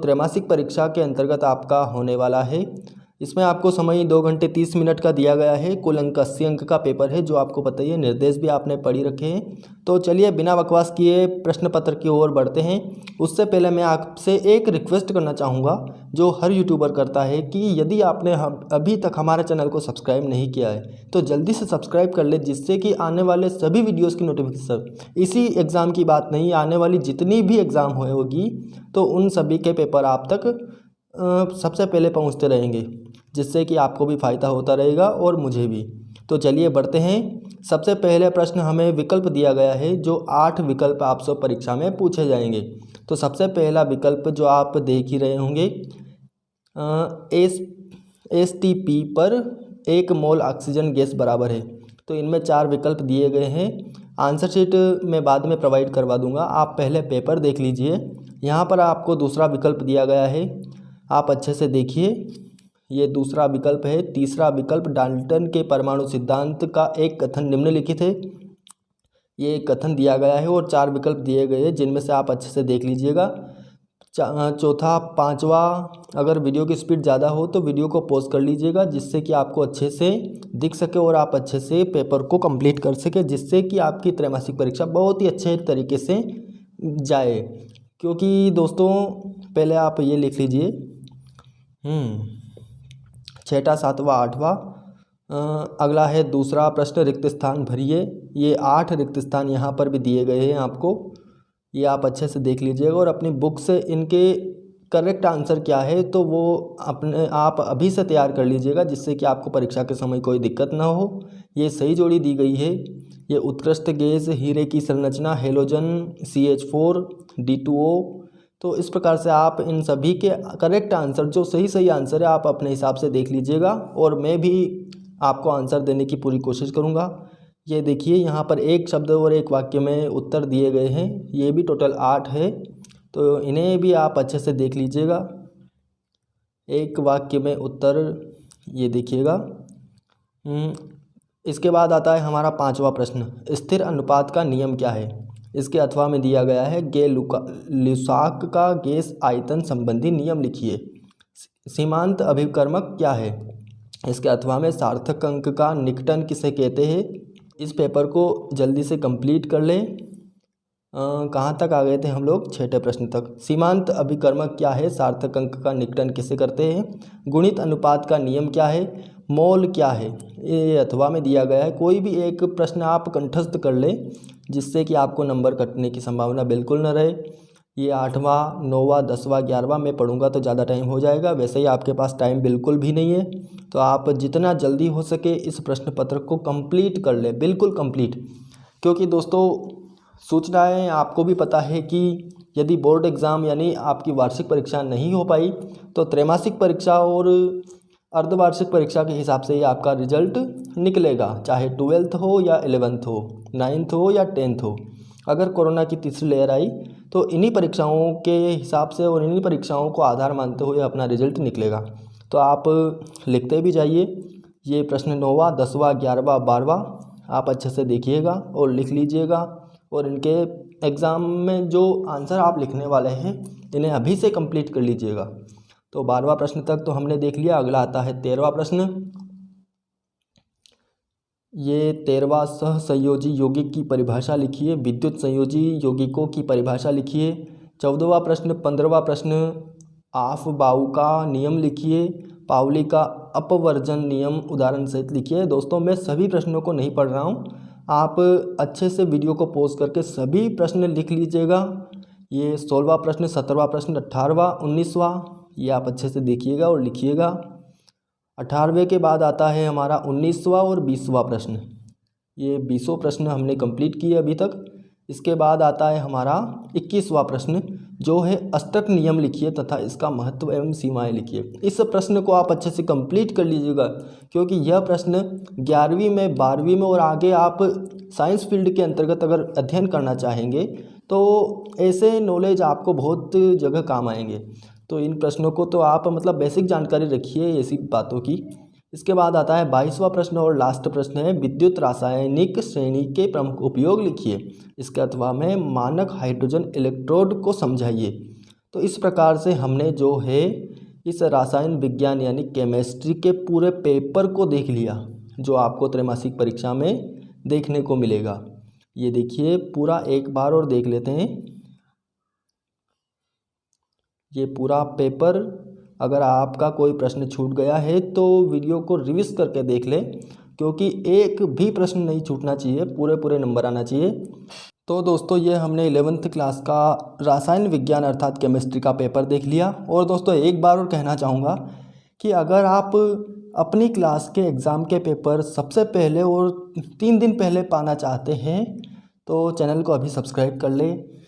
त्रैमासिक परीक्षा के अंतर्गत आपका होने वाला है। इसमें आपको समय 2 घंटे 30 मिनट का दिया गया है। कुल अंक 80 अंक का पेपर है, जो आपको पता ही है। निर्देश भी आपने पढ़ ही रखे हैं। तो चलिए बिना बकवास किए प्रश्न पत्र की ओर बढ़ते हैं। उससे पहले मैं आपसे एक रिक्वेस्ट करना चाहूँगा, जो हर यूट्यूबर करता है, कि यदि आपने अभी तक हमारे चैनल को सब्सक्राइब नहीं किया है तो जल्दी से सब्सक्राइब कर ले, जिससे कि आने वाले सभी वीडियोज़ की नोटिफिकेशन, इसी एग्ज़ाम की बात नहीं, आने वाली जितनी भी एग्ज़ाम होगी तो उन सभी के पेपर आप तक सबसे पहले पहुंचते रहेंगे, जिससे कि आपको भी फ़ायदा होता रहेगा और मुझे भी। तो चलिए बढ़ते हैं। सबसे पहले प्रश्न हमें विकल्प दिया गया है, जो 8 विकल्प आपसे परीक्षा में पूछे जाएंगे। तो सबसे पहला विकल्प जो आप देख ही रहे होंगे, STP पर 1 मोल ऑक्सीजन गैस बराबर है। तो इनमें 4 विकल्प दिए गए हैं। आंसर शीट मैं बाद में प्रोवाइड करवा दूंगा, आप पहले पेपर देख लीजिए। यहाँ पर आपको दूसरा विकल्प दिया गया है, आप अच्छे से देखिए, ये दूसरा विकल्प है। तीसरा विकल्प, डाल्टन के परमाणु सिद्धांत का एक कथन निम्नलिखित है। ये कथन दिया गया है और 4 विकल्प दिए गए हैं, जिनमें से आप अच्छे से देख लीजिएगा। चौथा, पांचवा, अगर वीडियो की स्पीड ज़्यादा हो तो वीडियो को पॉज कर लीजिएगा, जिससे कि आपको अच्छे से दिख सके और आप अच्छे से पेपर को कंप्लीट कर सके, जिससे कि आपकी त्रैमासिक परीक्षा बहुत ही अच्छे तरीके से जाए। क्योंकि दोस्तों पहले आप ये लिख लीजिए, 6वां 7वां 8वां। अगला है दूसरा प्रश्न, रिक्त स्थान भरिए। ये 8 रिक्त स्थान यहाँ पर भी दिए गए हैं आपको, ये आप अच्छे से देख लीजिएगा और अपनी बुक से इनके करेक्ट आंसर क्या है तो वो आप अभी से तैयार कर लीजिएगा, जिससे कि आपको परीक्षा के समय कोई दिक्कत ना हो। ये सही जोड़ी दी गई है। ये उत्कृष्ट गैस, हीरे की संरचना, हेलोजन, CH4, D2O। तो इस प्रकार से आप इन सभी के करेक्ट आंसर, जो सही आंसर है, आप अपने हिसाब से देख लीजिएगा और मैं भी आपको आंसर देने की पूरी कोशिश करूँगा। ये देखिए, यहाँ पर एक शब्द और एक वाक्य में उत्तर दिए गए हैं, ये भी टोटल 8 है, तो इन्हें भी आप अच्छे से देख लीजिएगा। एक वाक्य में उत्तर, ये देखिएगा। इसके बाद आता है हमारा 5वां प्रश्न, स्थिर अनुपात का नियम क्या है। इसके अथवा में दिया गया है, गे-लुसाक का गैस आयतन संबंधी नियम लिखिए। सीमांत अभिकर्मक क्या है। इसके अथवा में सार्थक अंक का निकटन किसे कहते हैं। इस पेपर को जल्दी से कंप्लीट कर लें। कहाँ तक आ गए थे हम लोग, 6ठे प्रश्न तक। सीमांत अभिकर्मक क्या है, सार्थक अंक का निकटन किसे करते हैं, गुणित अनुपात का नियम क्या है, मोल क्या है, ये अथवा में दिया गया है। कोई भी एक प्रश्न आप कंठस्थ कर लें, जिससे कि आपको नंबर कटने की संभावना बिल्कुल न रहे। ये 8वां 9वां 10वां 11वां मैं पढ़ूंगा तो ज़्यादा टाइम हो जाएगा, वैसे ही आपके पास टाइम बिल्कुल भी नहीं है। तो आप जितना जल्दी हो सके इस प्रश्न पत्र को कंप्लीट कर ले, बिल्कुल कंप्लीट। क्योंकि दोस्तों सूचनाएं आपको भी पता है कि यदि बोर्ड एग्ज़ाम यानी आपकी वार्षिक परीक्षा नहीं हो पाई तो त्रैमासिक परीक्षा और अर्धवार्षिक परीक्षा के हिसाब से ही आपका रिजल्ट निकलेगा, चाहे 12th हो या 11th हो, 9th हो या 10th हो। अगर कोरोना की तीसरी लहर आई तो इन्हीं परीक्षाओं के हिसाब से और इन्हीं परीक्षाओं को आधार मानते हुए अपना रिजल्ट निकलेगा। तो आप लिखते भी जाइए। ये प्रश्न 9वां 10वां 11वां 12वां आप अच्छे से देखिएगा और लिख लीजिएगा, और इनके एग्ज़ाम में जो आंसर आप लिखने वाले हैं इन्हें अभी से कंप्लीट कर लीजिएगा। तो 12वां प्रश्न तक तो हमने देख लिया। अगला आता है 13वां प्रश्न। ये 13वां, सहसंयोजी यौगिक की परिभाषा लिखिए। विद्युत संयोजी यौगिकों की परिभाषा लिखिए। 14वां प्रश्न। 15वां प्रश्न, आफ-बाऊ का नियम लिखिए। पाउली का अपवर्जन नियम उदाहरण सहित लिखिए। दोस्तों मैं सभी प्रश्नों को नहीं पढ़ रहा हूँ, आप अच्छे से वीडियो को पॉज करके सभी प्रश्न लिख लीजिएगा। ये 16वां प्रश्न, 17वां प्रश्न, 18वां 19वां, ये आप अच्छे से देखिएगा और लिखिएगा। 18वें के बाद आता है हमारा 19वां और 20वां प्रश्न। ये 20 प्रश्न हमने कंप्लीट किए अभी तक। इसके बाद आता है हमारा 21वां प्रश्न, जो है अष्टक नियम लिखिए तथा इसका महत्व एवं सीमाएं लिखिए। इस प्रश्न को आप अच्छे से कंप्लीट कर लीजिएगा, क्योंकि यह प्रश्न 11वीं में 12वीं में और आगे आप साइंस फील्ड के अंतर्गत अगर अध्ययन करना चाहेंगे तो ऐसे नॉलेज आपको बहुत जगह काम आएंगे। तो इन प्रश्नों को तो आप मतलब बेसिक जानकारी रखिए ऐसी बातों की। इसके बाद आता है 22वां प्रश्न और लास्ट प्रश्न है, विद्युत रासायनिक श्रेणी के प्रमुख उपयोग लिखिए। इसके अथवा में मानक हाइड्रोजन इलेक्ट्रोड को समझाइए। तो इस प्रकार से हमने जो है इस रसायन विज्ञान यानी केमिस्ट्री के पूरे पेपर को देख लिया, जो आपको त्रैमासिक परीक्षा में देखने को मिलेगा। ये देखिए पूरा एक बार और देख लेते हैं ये पूरा पेपर। अगर आपका कोई प्रश्न छूट गया है तो वीडियो को रिवीज करके देख लें, क्योंकि एक भी प्रश्न नहीं छूटना चाहिए, पूरे पूरे नंबर आना चाहिए। तो दोस्तों ये हमने 11th क्लास का रसायन विज्ञान अर्थात केमिस्ट्री का पेपर देख लिया। और दोस्तों एक बार और कहना चाहूँगा कि अगर आप अपनी क्लास के एग्ज़ाम के पेपर सबसे पहले और 3 दिन पहले पाना चाहते हैं तो चैनल को अभी सब्सक्राइब कर लें।